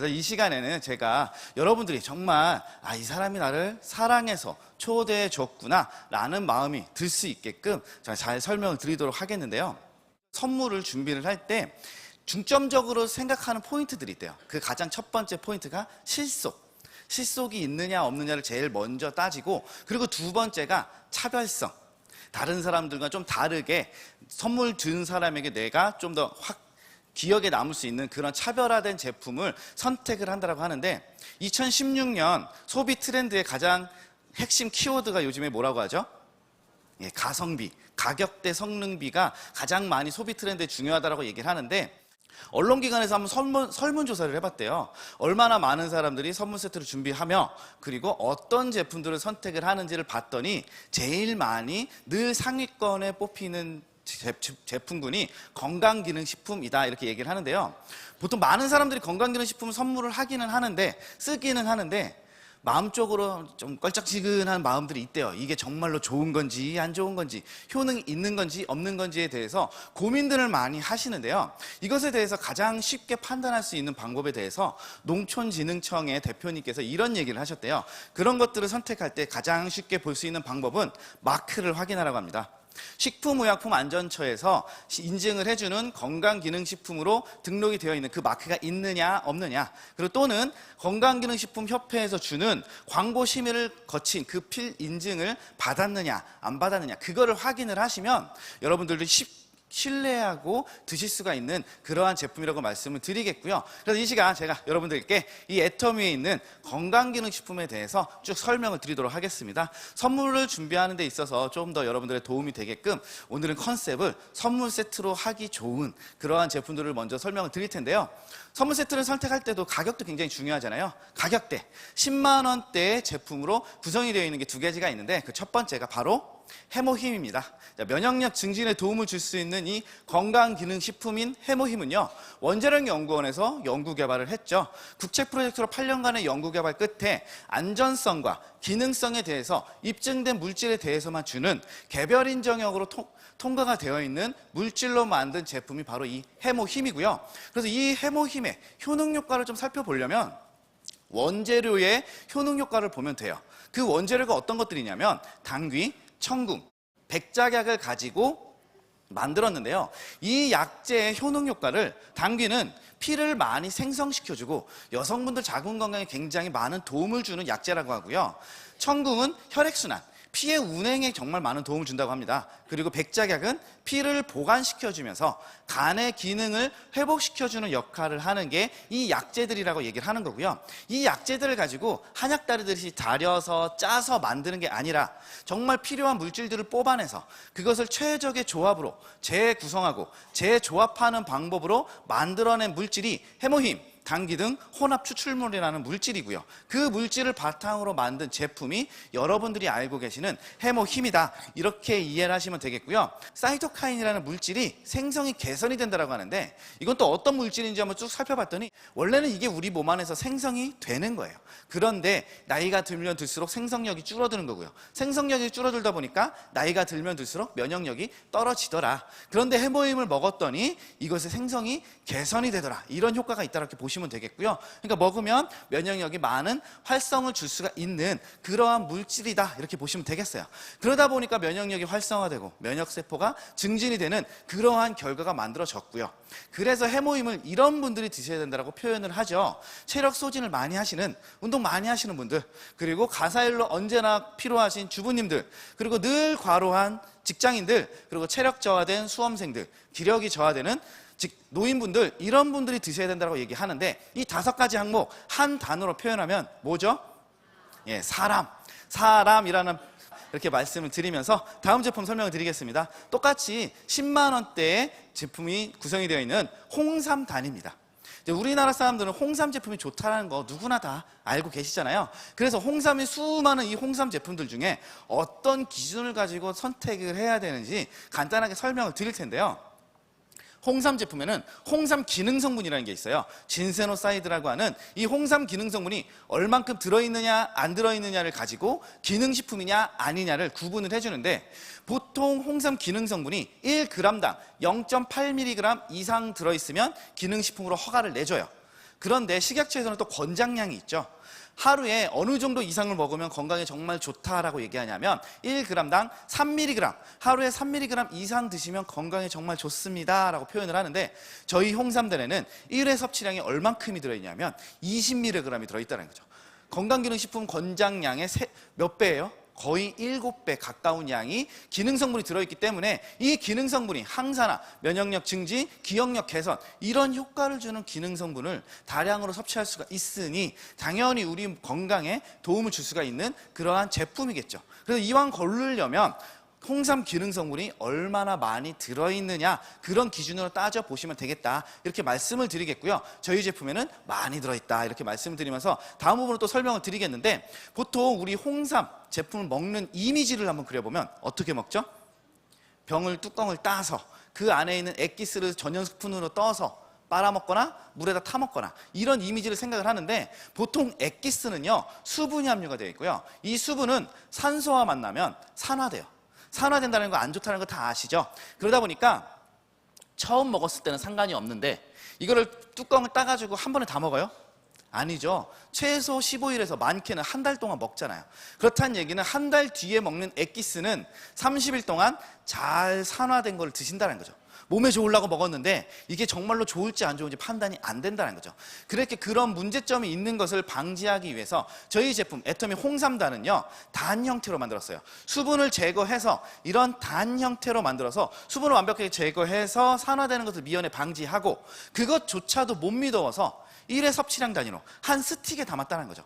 그래서 이 시간에는 제가 여러분들이 정말 이 사람이 나를 사랑해서 초대해 줬구나 라는 마음이 들 수 있게끔 제가 잘 설명을 드리도록 하겠는데요. 선물을 준비를 할 때 중점적으로 생각하는 포인트들이 있대요. 그 가장 첫 번째 포인트가 실속이 있느냐 없느냐를 제일 먼저 따지고, 그리고 두 번째가 차별성. 다른 사람들과 좀 다르게 선물 준 사람에게 내가 좀 더 확 기억에 남을 수 있는 그런 차별화된 제품을 선택을 한다고 하는데, 2016년 소비 트렌드의 가장 핵심 키워드가 요즘에 뭐라고 하죠? 가성비, 가격대 성능비가 가장 많이 소비 트렌드에 중요하다고 얘기를 하는데, 언론기관에서 한번 설문조사를 해봤대요. 얼마나 많은 사람들이 선물 세트를 준비하며 그리고 어떤 제품들을 선택을 하는지를 봤더니 제일 많이 늘 상위권에 뽑히는 제품군이 건강기능식품이다 이렇게 얘기를 하는데요. 보통 많은 사람들이 건강기능식품을 선물을 하기는 하는데, 쓰기는 하는데 마음적으로 좀 껄쩍지근한 마음들이 있대요. 이게 정말로 좋은 건지 안 좋은 건지, 효능이 있는 건지 없는 건지에 대해서 고민들을 많이 하시는데요. 이것에 대해서 가장 쉽게 판단할 수 있는 방법에 대해서 농촌진흥청의 대표님께서 이런 얘기를 하셨대요. 그런 것들을 선택할 때 가장 쉽게 볼 수 있는 방법은 마크를 확인하라고 합니다. 식품의약품안전처에서 인증을 해주는 건강기능식품으로 등록이 되어 있는 그 마크가 있느냐 없느냐, 그리고 또는 건강기능식품협회에서 주는 광고심의를 거친 그 필 인증을 받았느냐 안 받았느냐, 그거를 확인을 하시면 여러분들도 신뢰하고 드실 수가 있는 그러한 제품이라고 말씀을 드리겠고요. 그래서 이 시간 제가 여러분들께 이 애터미에 있는 건강기능식품에 대해서 쭉 설명을 드리도록 하겠습니다. 선물을 준비하는 데 있어서 좀 더 여러분들의 도움이 되게끔 오늘은 컨셉을 선물 세트로 하기 좋은 그러한 제품들을 먼저 설명을 드릴 텐데요. 선물 세트를 선택할 때도 가격도 굉장히 중요하잖아요. 가격대 10만 원대의 제품으로 구성이 되어 있는 게 두 가지가 있는데, 그 첫 번째가 바로 해모힘입니다. 면역력 증진에 도움을 줄 수 있는 이 건강기능식품인 해모힘은요, 원자력연구원에서 연구개발을 했죠. 국책 프로젝트로 8년간의 연구개발 끝에 안전성과 기능성에 대해서 입증된 물질에 대해서만 주는 개별 인정형으로 통과가 되어 있는 물질로 만든 제품이 바로 이 해모힘이고요. 그래서 이 해모힘의 효능 효과를 좀 살펴보려면 원재료의 효능 효과를 보면 돼요. 그 원재료가 어떤 것들이냐면 당귀, 청궁, 백작약을 가지고 만들었는데요. 이 약재의 효능 효과를, 당귀는 피를 많이 생성시켜주고 여성분들 자궁 건강에 굉장히 많은 도움을 주는 약재라고 하고요. 청궁은 혈액순환, 피의 운행에 정말 많은 도움을 준다고 합니다. 그리고 백작약은 피를 보관시켜주면서 간의 기능을 회복시켜주는 역할을 하는 게 이 약재들이라고 얘기를 하는 거고요. 이 약재들을 가지고 한약 다르듯이 달여서 짜서 만드는 게 아니라 정말 필요한 물질들을 뽑아내서 그것을 최적의 조합으로 재구성하고 재조합하는 방법으로 만들어낸 물질이 해모힘, 당귀 등 혼합 추출물이라는 물질이고요. 그 물질을 바탕으로 만든 제품이 여러분들이 알고 계시는 해모힘이다, 이렇게 이해를 하시면 되겠고요. 사이토카인이라는 물질이 생성이 개선이 된다고 하는데, 이건 또 어떤 물질인지 한번 쭉 살펴봤더니 원래는 이게 우리 몸 안에서 생성이 되는 거예요. 그런데 나이가 들면 들수록 생성력이 줄어드는 거고요. 생성력이 줄어들다 보니까 나이가 들면 들수록 면역력이 떨어지더라. 그런데 해모힘을 먹었더니 이것의 생성이 개선이 되더라. 이런 효과가 있다, 이렇게 보시면 되겠고요. 그러니까 먹으면 면역력이 많은 활성을 줄 수가 있는 그러한 물질이다, 이렇게 보시면 되겠어요. 그러다 보니까 면역력이 활성화되고 면역세포가 증진이 되는 그러한 결과가 만들어졌고요. 그래서 해모힘을 이런 분들이 드셔야 된다고 표현을 하죠. 체력 소진을 많이 하시는, 운동 많이 하시는 분들, 그리고 가사일로 언제나 필요하신 주부님들, 그리고 늘 과로한 직장인들, 그리고 체력 저하된 수험생들, 기력이 저하되는 즉 노인분들, 이런 분들이 드셔야 된다고 얘기하는데, 이 5가지 항목 한 단어로 표현하면 뭐죠? 사람이라는 이렇게 말씀을 드리면서 다음 제품 설명을 드리겠습니다. 똑같이 10만 원대의 제품이 구성이 되어 있는 홍삼단입니다. 우리나라 사람들은 홍삼 제품이 좋다는 거 누구나 다 알고 계시잖아요. 그래서 홍삼이 수많은 이 홍삼 제품들 중에 어떤 기준을 가지고 선택을 해야 되는지 간단하게 설명을 드릴 텐데요. 홍삼 제품에는 홍삼 기능성분이라는 게 있어요. 진세노사이드라고 하는 이 홍삼 기능성분이 얼만큼 들어있느냐 안 들어있느냐를 가지고 기능식품이냐 아니냐를 구분을 해주는데, 보통 홍삼 기능성분이 1g당 0.8mg 이상 들어있으면 기능식품으로 허가를 내줘요. 그런데 식약처에서는 또 권장량이 있죠. 하루에 어느 정도 이상을 먹으면 건강에 정말 좋다라고 얘기하냐면 1g당 3mg, 하루에 3mg 이상 드시면 건강에 정말 좋습니다 라고 표현을 하는데, 저희 홍삼단에는 1회 섭취량이 얼만큼이 들어있냐면 20mg이 들어있다는 거죠. 건강기능식품 권장량의 몇 배예요? 거의 7배 가까운 양이 기능성분이 들어있기 때문에 이 기능성분이 항산화, 면역력 증진, 기억력 개선, 이런 효과를 주는 기능성분을 다량으로 섭취할 수가 있으니 당연히 우리 건강에 도움을 줄 수가 있는 그러한 제품이겠죠. 그래서 이왕 고르려면 홍삼 기능성분이 얼마나 많이 들어있느냐, 그런 기준으로 따져보시면 되겠다, 이렇게 말씀을 드리겠고요. 저희 제품에는 많이 들어있다 이렇게 말씀을 드리면서 다음 부분으로 또 설명을 드리겠는데, 보통 우리 홍삼 제품을 먹는 이미지를 한번 그려보면 어떻게 먹죠? 병을 뚜껑을 따서 그 안에 있는 액기스를 전용 스푼으로 떠서 빨아먹거나 물에다 타먹거나, 이런 이미지를 생각을 하는데, 보통 액기스는요 수분이 함유가 되어 있고요. 이 수분은 산소와 만나면 산화돼요. 산화된다는 거 안 좋다는 거 다 아시죠? 그러다 보니까 처음 먹었을 때는 상관이 없는데 이거를 뚜껑을 따가지고 한 번에 다 먹어요? 아니죠. 최소 15일에서 많게는 한 달 동안 먹잖아요. 그렇다는 얘기는 한 달 뒤에 먹는 액기스는 30일 동안 잘 산화된 걸 드신다는 거죠. 몸에 좋으려고 먹었는데 이게 정말로 좋을지 안 좋은지 판단이 안 된다는 거죠. 그렇게 그런 문제점이 있는 것을 방지하기 위해서 저희 제품 애터미 홍삼단은요 단 형태로 만들었어요. 수분을 제거해서 이런 단 형태로 만들어서 수분을 완벽하게 제거해서 산화되는 것을 미연에 방지하고, 그것조차도 못 믿어서 1회 섭취량 단위로 한 스틱에 담았다는 거죠.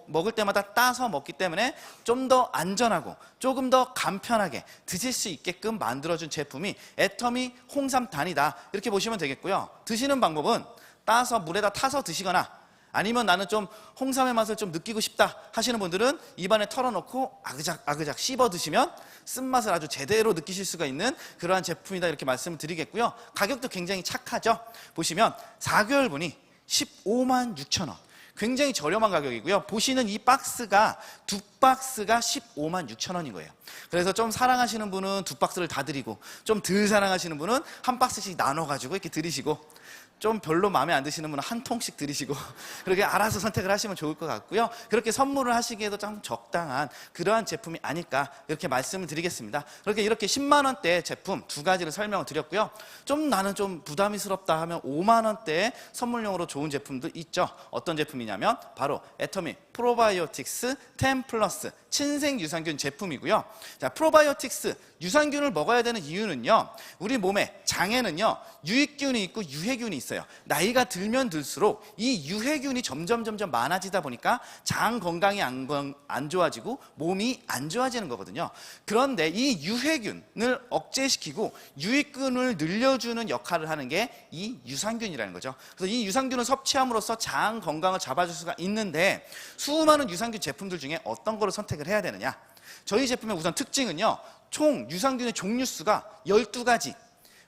먹을 때마다 따서 먹기 때문에 좀 더 안전하고 조금 더 간편하게 드실 수 있게끔 만들어준 제품이 애터미 홍삼단이다, 이렇게 보시면 되겠고요. 드시는 방법은 따서 물에다 타서 드시거나, 아니면 나는 좀 홍삼의 맛을 좀 느끼고 싶다 하시는 분들은 입안에 털어놓고 아그작 씹어 드시면 쓴맛을 아주 제대로 느끼실 수가 있는 그러한 제품이다, 이렇게 말씀을 드리겠고요. 가격도 굉장히 착하죠. 보시면 4개월분이 15만 6천 원, 굉장히 저렴한 가격이고요. 보시는 이 박스가 두 박스가 15만 6천 원인 거예요. 그래서 좀 사랑하시는 분은 두 박스를 다 드리고, 좀 덜 사랑하시는 분은 한 박스씩 나눠가지고 이렇게 드리시고, 좀 별로 마음에 안 드시는 분은 한 통씩 드리시고, 그렇게 알아서 선택을 하시면 좋을 것 같고요. 그렇게 선물을 하시기에도 좀 적당한 그러한 제품이 아닐까, 이렇게 말씀을 드리겠습니다. 이렇게 10만 원대 제품 두 가지를 설명을 드렸고요. 좀 나는 좀 부담스럽다 하면 5만 원대의 선물용으로 좋은 제품도 있죠. 어떤 제품이냐면 바로 애터미 프로바이오틱스 10 플러스 친생 유산균 제품이고요. 자, 프로바이오틱스 유산균을 먹어야 되는 이유는요, 우리 몸에 장에는요 유익균이 있고 유해균이 있어요. 나이가 들면 들수록 이 유해균이 점점 많아지다 보니까 장 건강이 안 좋아지고 몸이 안 좋아지는 거거든요. 그런데 이 유해균을 억제시키고 유익균을 늘려주는 역할을 하는 게 이 유산균이라는 거죠. 그래서 이 유산균을 섭취함으로써 장 건강을 잡아줄 수가 있는데, 수많은 유산균 제품들 중에 어떤 거를 선택을 해야 되느냐? 저희 제품의 우선 특징은요, 총 유산균의 종류수가 12가지.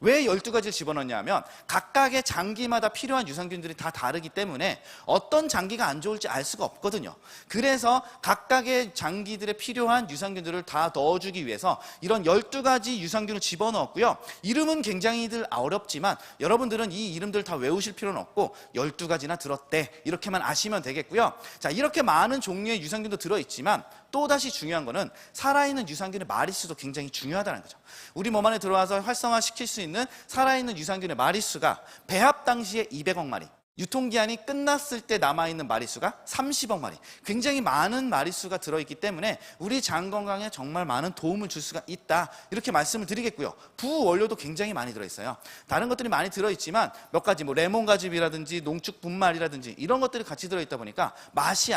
왜 12가지를 집어넣냐면 각각의 장기마다 필요한 유산균들이 다 다르기 때문에 어떤 장기가 안 좋을지 알 수가 없거든요. 그래서 각각의 장기들에 필요한 유산균들을 다 넣어주기 위해서 이런 12가지 유산균을 집어넣었고요. 이름은 굉장히들 어렵지만 여러분들은 이 이름들 다 외우실 필요는 없고 12가지나 들었대, 이렇게만 아시면 되겠고요. 자, 이렇게 많은 종류의 유산균도 들어있지만 또다시 중요한 거는 살아있는 유산균의 마리수도 굉장히 중요하다는 거죠. 우리 몸 안에 들어와서 활성화시킬 수 있는 살아있는 유산균의 마리수가 배합 당시에 200억 마리, 유통기한이 끝났을 때 남아있는 마리수가 30억 마리, 굉장히 많은 마리수가 들어있기 때문에 우리 장 건강에 정말 많은 도움을 줄 수가 있다, 이렇게 말씀을 드리겠고요. 부원료도 굉장히 많이 들어있어요. 다른 것들이 많이 들어있지만 몇 가지 레몬가즙이라든지 농축 분말이라든지 이런 것들이 같이 들어있다 보니까 맛이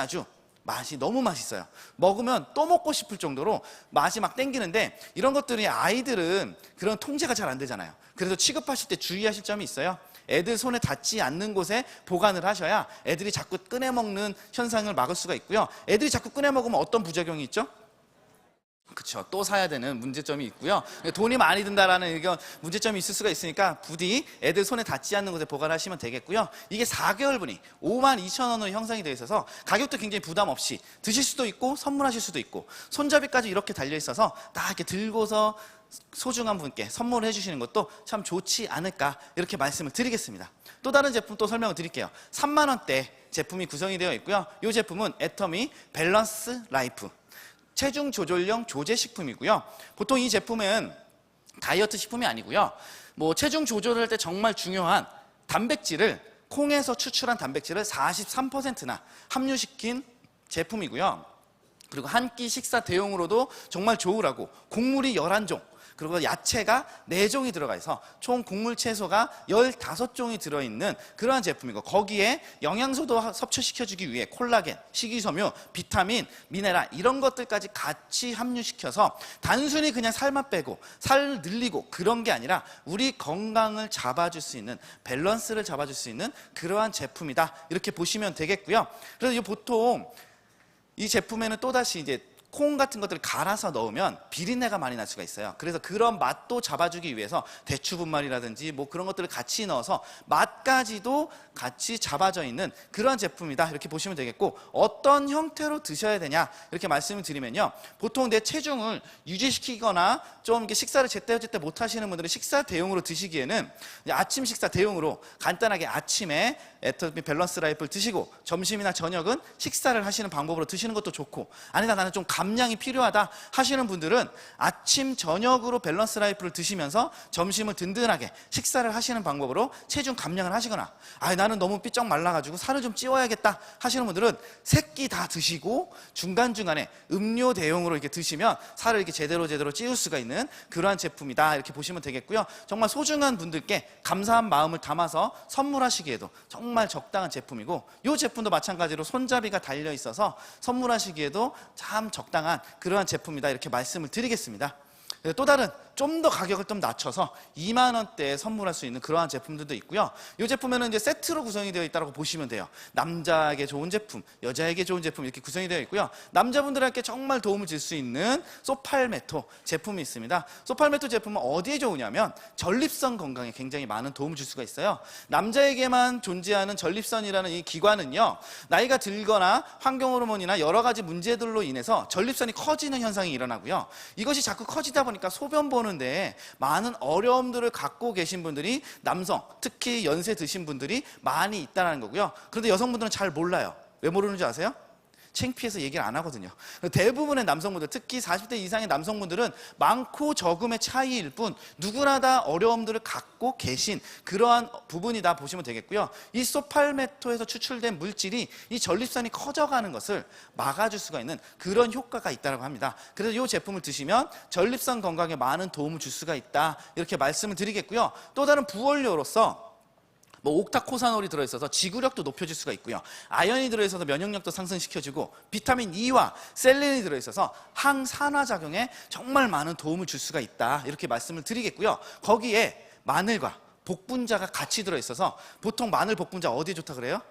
너무 맛있어요. 먹으면 또 먹고 싶을 정도로 맛이 막 땡기는데, 이런 것들이 아이들은 그런 통제가 잘 안 되잖아요. 그래서 취급하실 때 주의하실 점이 있어요. 애들 손에 닿지 않는 곳에 보관을 하셔야 애들이 자꾸 꺼내 먹는 현상을 막을 수가 있고요. 애들이 자꾸 꺼내 먹으면 어떤 부작용이 있죠? 그렇죠. 또 사야 되는 문제점이 있고요. 돈이 많이 든다라는 의견, 문제점이 있을 수가 있으니까 부디 애들 손에 닿지 않는 곳에 보관하시면 되겠고요. 이게 4개월분이 52,000원으로 형성이 되어 있어서 가격도 굉장히 부담 없이 드실 수도 있고 선물하실 수도 있고 손잡이까지 이렇게 달려 있어서 딱 이렇게 들고서 소중한 분께 선물을 해주시는 것도 참 좋지 않을까 이렇게 말씀을 드리겠습니다. 또 다른 제품 또 설명을 드릴게요. 3만 원대 제품이 구성이 되어 있고요. 이 제품은 애터미 밸런스 라이프 체중 조절용 조제 식품이고요. 보통 이 제품은 다이어트 식품이 아니고요. 뭐 체중 조절을 할 때 정말 중요한 단백질을 콩에서 추출한 단백질을 43%나 함유시킨 제품이고요. 그리고 한 끼 식사 대용으로도 정말 좋으라고 곡물이 11종 그리고 야채가 4종이 들어가 있어 총 곡물 채소가 15종이 들어있는 그러한 제품이고 거기에 영양소도 섭취시켜주기 위해 콜라겐, 식이섬유, 비타민, 미네랄 이런 것들까지 같이 함유시켜서 단순히 그냥 살만 빼고 살 늘리고 그런 게 아니라 우리 건강을 잡아줄 수 있는 밸런스를 잡아줄 수 있는 그러한 제품이다 이렇게 보시면 되겠고요. 그래서 보통 이 제품에는 또다시 이제 콩 같은 것들을 갈아서 넣으면 비린내가 많이 날 수가 있어요. 그래서 그런 맛도 잡아주기 위해서 대추분말이라든지 뭐 그런 것들을 같이 넣어서 맛까지도 같이 잡아져 있는 그런 제품이다 이렇게 보시면 되겠고 어떤 형태로 드셔야 되냐 이렇게 말씀을 드리면요. 보통 내 체중을 유지시키거나 좀 이렇게 식사를 제때제때 못 하시는 분들은 식사 대용으로 드시기에는 아침 식사 대용으로 간단하게 아침에 애터미 밸런스 라이프를 드시고 점심이나 저녁은 식사를 하시는 방법으로 드시는 것도 좋고 아니다 나는 좀 감량이 필요하다 하시는 분들은 아침 저녁으로 밸런스 라이프를 드시면서 점심을 든든하게 식사를 하시는 방법으로 체중 감량을 하시거나 나는 너무 삐쩍 말라가지고 살을 좀 찌워야겠다 하시는 분들은 세 끼 다 드시고 중간중간에 음료 대용으로 이렇게 드시면 살을 이렇게 제대로 찌울 수가 있는 그러한 제품이다 이렇게 보시면 되겠고요. 정말 소중한 분들께 감사한 마음을 담아서 선물하시기에도 정말 적당한 제품이고 이 제품도 마찬가지로 손잡이가 달려 있어서 선물하시기에도 참 적당한 그러한 제품이다 이렇게 말씀을 드리겠습니다. 또 다른 좀 더 가격을 좀 낮춰서 2만 원대에 선물할 수 있는 그러한 제품들도 있고요. 이 제품에는 이제 세트로 구성이 되어 있다고 보시면 돼요. 남자에게 좋은 제품, 여자에게 좋은 제품 이렇게 구성이 되어 있고요. 남자분들에게 정말 도움을 줄 수 있는 소팔메토 제품이 있습니다. 소팔메토 제품은 어디에 좋으냐면 전립선 건강에 굉장히 많은 도움을 줄 수가 있어요. 남자에게만 존재하는 전립선이라는 이 기관은요. 나이가 들거나 환경호르몬이나 여러 가지 문제들로 인해서 전립선이 커지는 현상이 일어나고요. 이것이 자꾸 커지다 보니까 소변 보는데 많은 어려움들을 갖고 계신 분들이 남성, 특히 연세 드신 분들이 많이 있다는 거고요. 그런데 여성분들은 잘 몰라요. 왜 모르는지 아세요? 창피해서 얘기를 안 하거든요. 대부분의 남성분들, 특히 40대 이상의 남성분들은 많고 적음의 차이일 뿐 누구나 다 어려움들을 갖고 계신 그러한 부분이다 보시면 되겠고요. 이 소팔메토에서 추출된 물질이 이 전립선이 커져가는 것을 막아줄 수가 있는 그런 효과가 있다고 합니다. 그래서 이 제품을 드시면 전립선 건강에 많은 도움을 줄 수가 있다 이렇게 말씀을 드리겠고요. 또 다른 부원료로서 옥타코사놀이 들어있어서 지구력도 높여줄 수가 있고요. 아연이 들어있어서 면역력도 상승시켜주고 비타민 E와 셀렌이 들어있어서 항산화작용에 정말 많은 도움을 줄 수가 있다 이렇게 말씀을 드리겠고요. 거기에 마늘과 복분자가 같이 들어있어서 보통 마늘 복분자 어디에 좋다 그래요?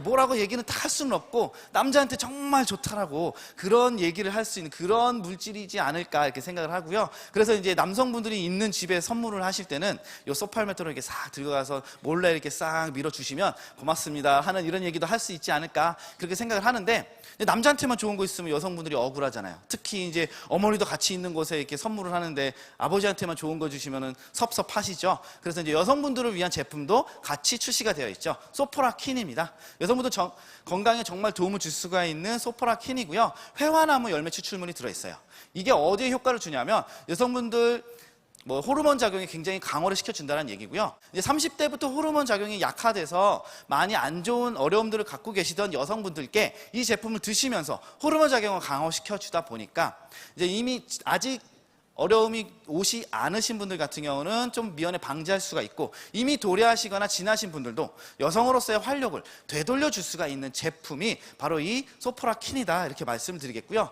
뭐라고 얘기는 다 할 수는 없고 남자한테 정말 좋다라고 그런 얘기를 할 수 있는 그런 물질이지 않을까 이렇게 생각을 하고요. 그래서 이제 남성분들이 있는 집에 선물을 하실 때는 이 소팔메토를 이렇게 싹 들고 가서 몰래 이렇게 싹 밀어주시면 고맙습니다 하는 이런 얘기도 할 수 있지 않을까 그렇게 생각을 하는데 남자한테만 좋은 거 있으면 여성분들이 억울하잖아요. 특히 이제 어머니도 같이 있는 곳에 이렇게 선물을 하는데 아버지한테만 좋은 거 주시면은 섭섭하시죠. 그래서 이제 여성분들을 위한 제품도 같이 출시가 되어 있죠. 소포라킨입니다. 여성분들 건강에 정말 도움을 줄 수가 있는 소포라킨이고요. 회화나무 열매 추출물이 들어있어요. 이게 어디에 효과를 주냐면 여성분들 호르몬 작용이 굉장히 강화를 시켜준다는 얘기고요. 이제 30대부터 호르몬 작용이 약화돼서 많이 안 좋은 어려움들을 갖고 계시던 여성분들께 이 제품을 드시면서 호르몬 작용을 강화시켜주다 보니까 이제 이미 아직 어려움이 오지 않으신 분들 같은 경우는 좀 미연에 방지할 수가 있고 이미 도래하시거나 지나신 분들도 여성으로서의 활력을 되돌려 줄 수가 있는 제품이 바로 이 소포라킨이다 이렇게 말씀을 드리겠고요.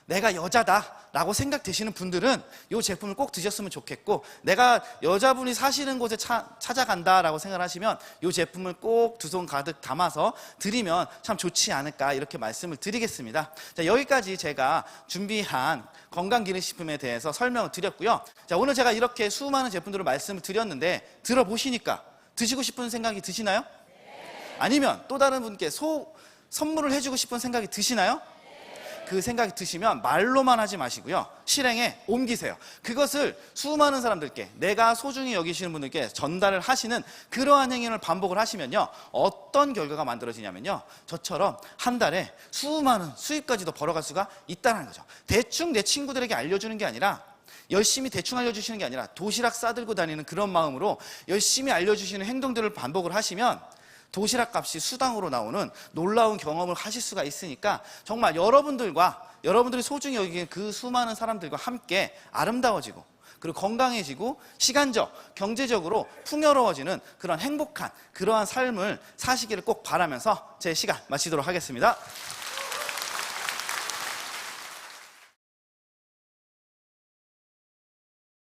내가 여자다라고 생각되시는 분들은 이 제품을 꼭 드셨으면 좋겠고, 내가 여자분이 사시는 곳에 찾아간다라고 생각하시면 이 제품을 꼭 두 손 가득 담아서 드리면 참 좋지 않을까, 이렇게 말씀을 드리겠습니다. 자, 여기까지 제가 준비한 건강기능식품에 대해서 설명을 드렸고요. 자, 오늘 제가 이렇게 수많은 제품들을 말씀을 드렸는데 들어보시니까 드시고 싶은 생각이 드시나요? 아니면 또 다른 분께 선물을 해주고 싶은 생각이 드시나요? 그 생각이 드시면 말로만 하지 마시고요, 실행에 옮기세요. 그것을 수많은 사람들께, 내가 소중히 여기시는 분들께 전달을 하시는 그러한 행위를 반복을 하시면요, 어떤 결과가 만들어지냐면요, 저처럼 한 달에 수많은 수입까지도 벌어갈 수가 있다는 거죠. 대충 내 친구들에게 알려주는 게 아니라, 열심히 대충 알려주시는 게 아니라 도시락 싸들고 다니는 그런 마음으로 열심히 알려주시는 행동들을 반복을 하시면 도시락 값이 수당으로 나오는 놀라운 경험을 하실 수가 있으니까, 정말 여러분들이 소중히 여기는 그 수많은 사람들과 함께 아름다워지고, 그리고 건강해지고, 시간적, 경제적으로 풍요로워지는 그런 행복한 그러한 삶을 사시기를 꼭 바라면서 제 시간 마치도록 하겠습니다.